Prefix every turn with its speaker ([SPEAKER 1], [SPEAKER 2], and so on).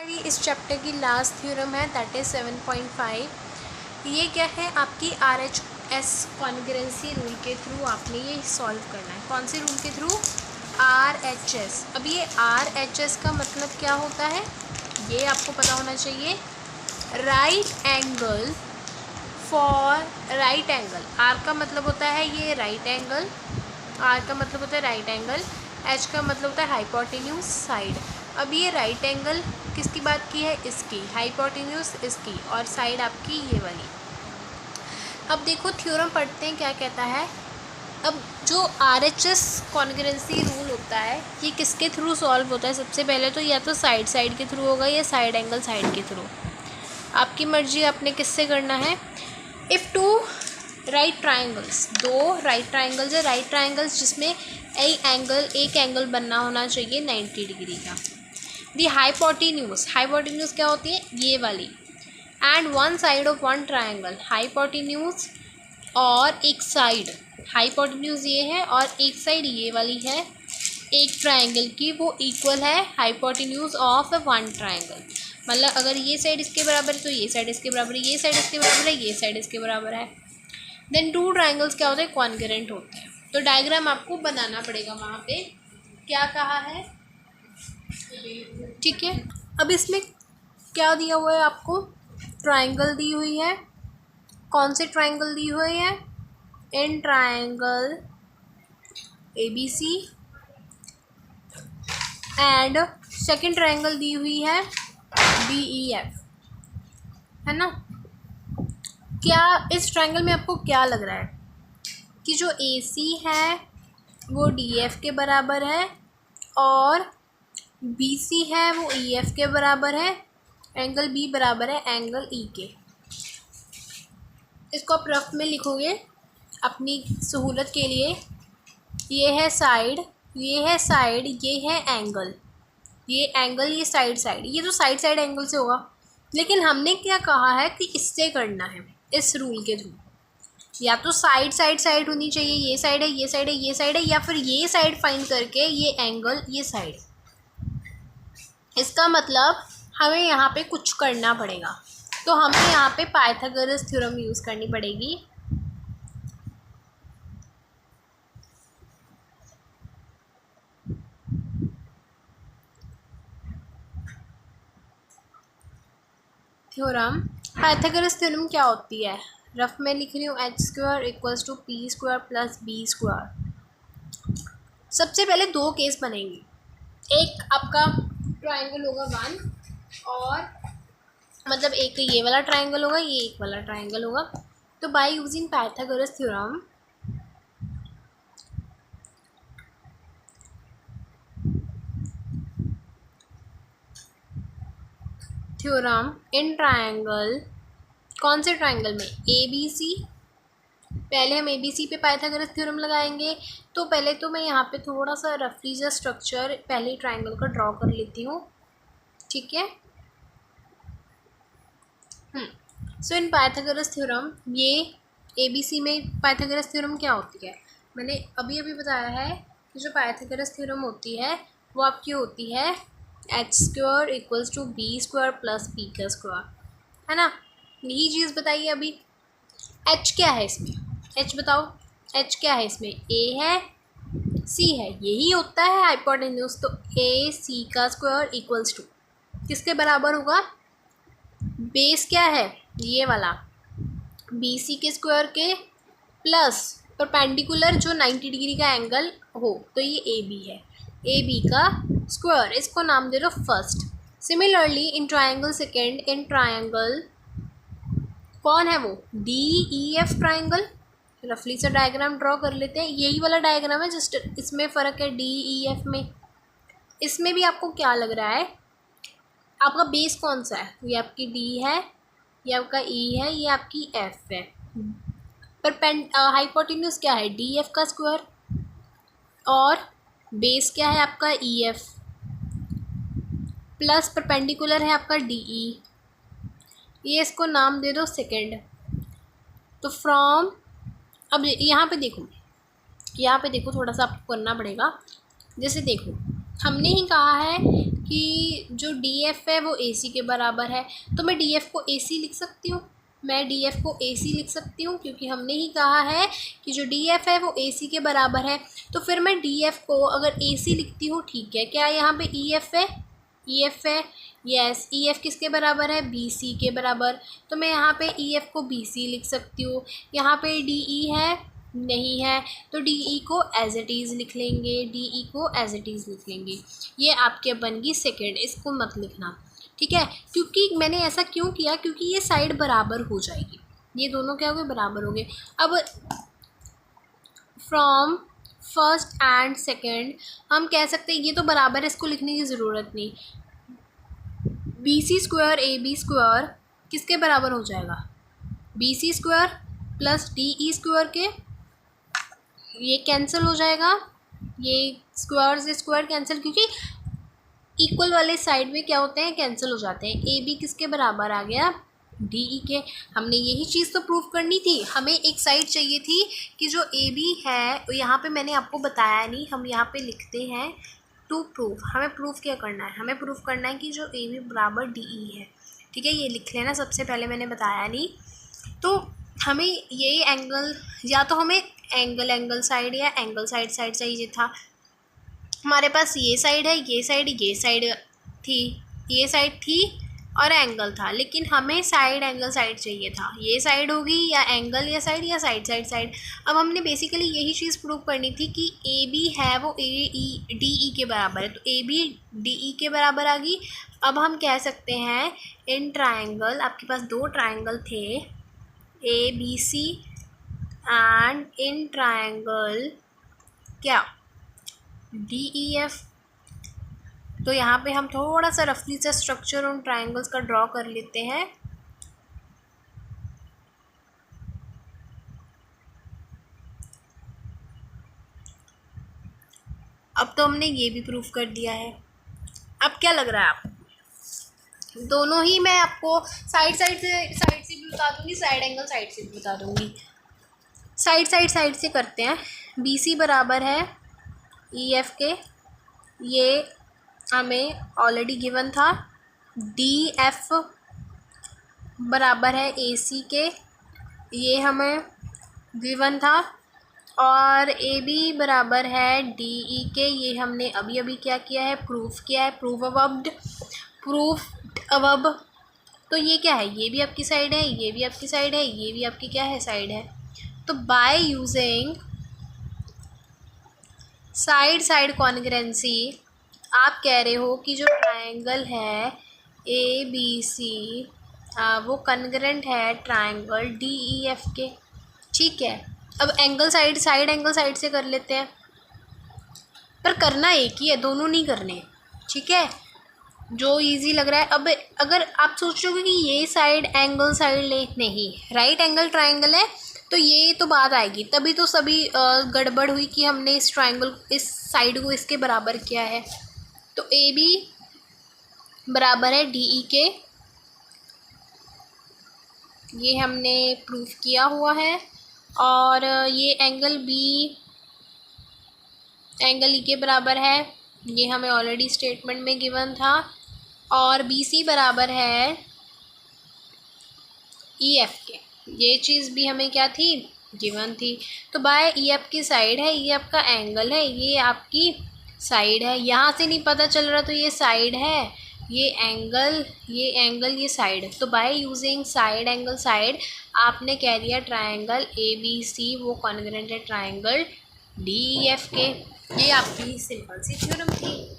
[SPEAKER 1] अभी इस चैप्टर की लास्ट थ्योरम है, दैट इज़ 7.5। ये क्या है, आपकी RHS कॉन्ग्रुएंसी रूल के थ्रू आपने ये सॉल्व करना है। कौन से रूल के थ्रू? RHS। अब ये RHS का मतलब क्या होता है, ये आपको पता होना चाहिए। Right angle for right angle, R का मतलब होता है ये राइट एंगल, R का मतलब होता है राइट एंगल, H का मतलब होता है हाइपोटेन्यूज साइड। अब ये राइट एंगल किसकी बात की है? इसकी। हाइपोटेन्यूज इसकी, और साइड आपकी ये वाली। अब देखो थ्योरम पढ़ते हैं क्या कहता है। अब जो RHS कॉन्ग्रुएंसी रूल होता है ये किसके थ्रू सॉल्व होता है? सबसे पहले तो या तो साइड के थ्रू होगा या साइड एंगल साइड के थ्रू, आपकी मर्जी, आपने किससे करना है। इफ़ टू राइट ट्राइंगल्स, दो राइट ट्राइंगल्स है, राइट ट्राइंगल्स जिसमें एक एंगल बनना होना चाहिए 90 डिग्री का। दी हाइपोटेन्यूज क्या होती है? ये वाली। And one side of one triangle, hypotenuse और एक साइड, हाइपोटेन्यूज ये है और एक साइड ये वाली है एक ट्राइंगल की, वो इक्वल है हाइपोटेन्यूज ऑफ वन ट्राइंगल। मतलब अगर ये साइड इसके बराबर है तो ये साइड इसके बराबर है, ये साइड इसके बराबर है, ये साइड इसके बराबर है। देन टू ट्राइंगल्स क्या होते हैं? कॉन्ग्रुएंट होते हैं। तो डायग्राम आपको बनाना पड़ेगा वहाँ पे, क्या कहा है, ठीक है। अब इसमें क्या दिया हुआ है आपको? ट्राइंगल दी हुई है। कौन से ट्राइंगल दी हुई है? In triangle ABC, and second triangle दी हुई है DEF, है ना। क्या इस ट्राइंगल में आपको क्या लग रहा है कि जो AC है वो DF के बराबर है और BC है वो EF के बराबर है, एंगल B बराबर है एंगल E के। इसको आप रफ में लिखोगे अपनी सहूलत के लिए। ये है साइड, ये है साइड, ये है एंगल, ये एंगल, ये साइड, ये तो साइड एंगल से होगा। लेकिन हमने क्या कहा है कि इससे करना है, इस रूल के थ्रू। या तो साइड होनी चाहिए, ये साइड है, ये साइड है, ये साइड है, या फिर ये साइड फाइंड करके ये एंगल, ये साइड। इसका मतलब हमें यहाँ पे कुछ करना पड़ेगा, तो हमें यहाँ पे पाइथागोरस थ्योरम यूज़ करनी पड़ेगी। पाइथागोरस थ्योरम क्या होती है? रफ में लिख रही हूँ, h² equals to p² plus b²। सबसे पहले दो केस बनेंगे, एक आपका ट्राइंगल होगा 1, और मतलब एक ये वाला ट्राइंगल होगा, ये एक वाला ट्राइंगल होगा। तो by using Pythagoras theorem in triangle, कौन से ट्राइंगल में? ABC। पहले हम ABC पे पाइथागोरस थ्योरम लगाएंगे। तो पहले तो मैं यहाँ पे थोड़ा सा रफली सा स्ट्रक्चर पहले ट्राइंगल का ड्रॉ कर लेती हूँ, ठीक है। सो इन पाइथागोरस थ्योरम, ये ABC में पाइथागोरस थ्योरम क्या होती है? मैंने अभी बताया है कि जो पाइथागोरस थ्योरम होती है वो आपकी होती है h² equals to b² plus p², है ना। यही चीज़ बताइए अभी। h क्या है इसमें? h बताओ, h क्या है इसमें? a है, c है, यही होता है हाइपोटेन्यूज। तो AC² इक्वल्स टू किसके बराबर होगा? बेस क्या है? ये वाला BC के स्क्वायर के प्लस परपेंडिकुलर जो 90 डिग्री का एंगल हो, तो ये AB है, AB का स्क्वायर, इसको नाम दे दो first. Similarly in triangle second, in triangle कौन है वो? DEF triangle. रफली सा डायग्राम ड्रॉ कर लेते हैं, यही वाला डायग्राम है, जस्ट इसमें फ़र्क है DEF में। इसमें भी आपको क्या लग रहा है, आपका बेस कौन सा है? ये आपकी D है, ये आपका E है, ये आपकी F है। हाइपोटेन्यूज क्या है? DF का स्क्वायर, और बेस क्या है आपका? EF, प्लस परपेंडिकुलर है आपका DE। ये इसको नाम दे दो सेकेंड। तो फ्रॉम, अब यहाँ पे देखो, थोड़ा सा आपको करना पड़ेगा। जैसे देखो, हमने ही कहा है कि जो डी एफ है वो ए सी के बराबर है, तो मैं डी एफ को ए सी लिख सकती हूँ। मैं डी एफ को ए सी लिख सकती हूँ क्योंकि हमने ही कहा है कि जो डी एफ है वो ए सी के बराबर है। तो फिर मैं डी एफ को अगर ए सी लिखती हूँ, ठीक है, क्या यहाँ पे ई एफ है? ई एफ है, यस। ई एफ किसके बराबर है? बी सी के बराबर। तो मैं यहाँ पे ई एफ को बी सी लिख सकती हूँ। यहाँ पे डी ई है? नहीं है, तो डी ई को एज इट इज़ लिख लेंगे, डी ई को एज इट इज़ लिख लेंगे। ये आपके बन गई सेकेंड, इसको मत लिखना, ठीक है। क्योंकि मैंने ऐसा क्यों किया? क्योंकि ये साइड बराबर हो जाएगी, ये दोनों क्या हो गए? बराबर हो गए। अब फ्रॉम फर्स्ट एंड सेकेंड हम कह सकते हैं ये तो बराबर है, इसको लिखने की ज़रूरत नहीं। B C square A B square किसके बराबर हो जाएगा? B C square plus D E square के, ये कैंसिल हो जाएगा, ये स्क्वायर से स्क्वायर कैंसिल, क्योंकि इक्वल वाले साइड में क्या होते हैं? कैंसिल हो जाते हैं। ए बी किसके बराबर आ गया? डी ई के। हमने यही चीज़ तो प्रूफ करनी थी, हमें एक साइड चाहिए थी कि जो ए बी है, यहाँ पे मैंने आपको बताया नहीं, हम यहाँ पे लिखते हैं टू प्रूफ। हमें प्रूफ क्या करना है? हमें प्रूफ करना है कि जो ए बी बराबर डी ई है, ठीक है। ये लिख लेना, सबसे पहले मैंने बताया नहीं। तो हमें ये एंगल, या तो हमें एंगल साइड या एंगल साइड चाहिए था। हमारे पास ये साइड है, ये साइड थी, ये साइड थी और एंगल था, लेकिन हमें साइड एंगल साइड चाहिए था। ये साइड होगी या एंगल या साइड। अब हमने बेसिकली यही चीज़ प्रूव करनी थी कि ए बी है वो ए ई डी ई के बराबर है, तो ए बी डी ई के बराबर आ गई। अब हम कह सकते हैं इन ट्राइंगल, आपके पास दो ट्राइंगल थे A B C and in triangle क्या? D E F. तो यहाँ पे हम थोड़ा सा रफली सा स्ट्रक्चर उन ट्राइंगल्स का ड्रॉ कर लेते हैं। अब तो हमने ये भी प्रूफ कर दिया है। अब क्या लग रहा है आप दोनों ही, मैं आपको साइड से भी बता दूंगी, साइड एंगल साइड से भी बता दूंगी। साइड से करते हैं। बी सी बराबर है ई एफ के, ये हमें ऑलरेडी गिवन था। डी एफ बराबर है ए सी के, ये हमें गिवन था। और ए बी बराबर है डी ई के, ये हमने अभी क्या किया है? प्रूफ किया है। प्रूफ अब तो ये क्या है? ये भी आपकी साइड है, ये भी आपकी साइड है, ये भी आपकी क्या है? साइड है। तो बाय यूजिंग साइड कॉन्ग्रुएंसी आप कह रहे हो कि जो ट्रायंगल है ए बी सी वो कॉन्ग्रुएंट है ट्रायंगल डी ई एफ के, ठीक है। अब एंगल साइड एंगल साइड से कर लेते हैं, पर करना एक ही है, दोनों नहीं करने, ठीक है, जो इजी लग रहा है। अब अगर आप सोच रहे हो कि ये साइड एंगल साइड ले, नहीं, राइट एंगल ट्रायंगल है, तो ये तो बात आएगी, तभी तो सभी गड़बड़ हुई कि हमने इस ट्रायंगल इस साइड को इसके बराबर किया है। तो ए बी बराबर है डी ई के, ये हमने प्रूफ किया हुआ है। और ये एंगल बी एंगल ई के बराबर है, ये हमें ऑलरेडी स्टेटमेंट में गिवन था। और बी सी बराबर है ई एफ के, ये चीज़ भी हमें क्या थी? गिवन थी। तो बाय ई एफ की साइड है, ये आपका एंगल है, ये आपकी साइड है। यहाँ से नहीं पता चल रहा तो ये साइड है, ये एंगल, ये साइड। तो by using side angle side आपने कह दिया ट्रायंगल ए बी सी वो कॉन्ग्रुएंट है ट्रायंगल डी ई एफ के। ये आपकी सिंपल सी थ्योरम थी।